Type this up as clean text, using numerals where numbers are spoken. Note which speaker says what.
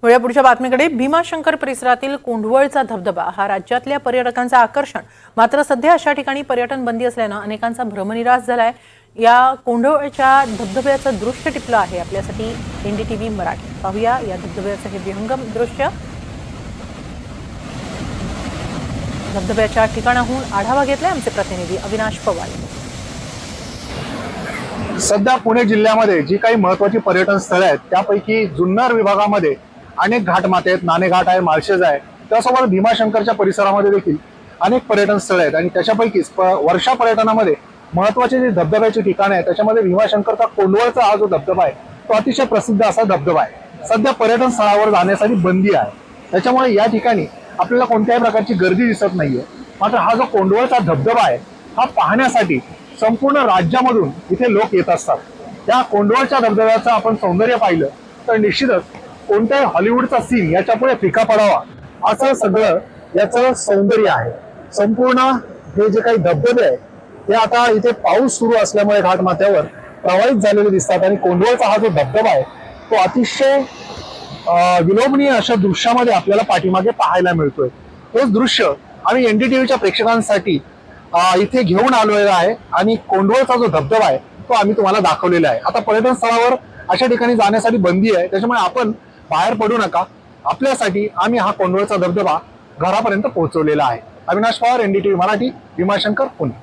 Speaker 1: वळूया पुढच्या बातमीकडे। भीमाशंकर परिसरातील कोंढवळचा धबधबा हा राज्यातल्या पर्यटकांचं आकर्षण, मात्र सध्या अशा ठिकाणी पर्यटन बंदी असल्यानं अनेकांचा भ्रमनिरास झालाय। या कोंढवळच्या धबधब्याचं दृश्य टिपलं आहे आपल्यासाठी एनडीटीव्ही मराठी। पाहूया या धबधब्याचं हे विहंगम दृश्य। धबधब्याच्या ठिकाणाहून आढावा घेतलाय आमचे प्रतिनिधी अविनाश पवार।
Speaker 2: सध्या पुणे जिल्ह्यामध्ये जी काही महत्त्वाची पर्यटन स्थळे आहेत त्यापैकी जुन्नर विभागामध्ये अनेक घाटमाते आहेत, नाणे घाट आहे, माळशेज आहे। त्यासोबत भीमाशंकरच्या परिसरामध्ये देखील अनेक पर्यटन स्थळे आहेत आणि त्याच्यापैकीच वर्षा पर्यटनामध्ये महत्त्वाचे जे धबधब्याची ठिकाणे आहेत त्याच्यामध्ये भीमाशंकरचा कोंढवळचा हा जो धबधबा आहे तो अतिशय प्रसिद्ध असा धबधबा आहे। सध्या पर्यटन स्थळावर जाण्यासाठी बंदी आहे, त्याच्यामुळे या ठिकाणी आपल्याला कोणत्याही प्रकारची गर्दी दिसत नाहीये। मात्र हा जो कोंढवळचा धबधबा आहे हा पाहण्यासाठी संपूर्ण राज्यामधून इथे लोक येत असतात। त्या कोंढवळच्या धबधब्याचं आपण सौंदर्य पाहिलं तर निश्चितच कोणत्याही हॉलिवूडचा सीन याच्यापुढे फिका पडावा असं सगळं याचं सौंदर्य आहे। संपूर्ण हे जे काही धबधबे आहे ते आता इथे पाऊस सुरू असल्यामुळे घाटमाथ्यावर प्रवाहित झालेले दिसतात आणि कोंढवळचा हा जो धबधबा आहे तो अतिशय विलोभनीय अशा दृश्यामध्ये आपल्याला पाठीमागे पाहायला मिळतोय। तोच दृश्य आम्ही एनडीटीव्हीच्या प्रेक्षकांसाठी इथे घेऊन आलेला आहे आणि कोंढवळचा जो धबधबा आहे तो आम्ही तुम्हाला दाखवलेला आहे। आता पर्यटन स्थळावर अशा ठिकाणी जाण्यासाठी बंदी आहे, त्याच्यामुळे आपण बाहेर पडू नका। आपल्यासाठी आम्ही हा कोंढवळचा धबधबा घरापर्यंत पोहोचवलेला आहे। अविनाश पवार, एनडीटीव्ही मराठी, भीमाशंकर, पुणे।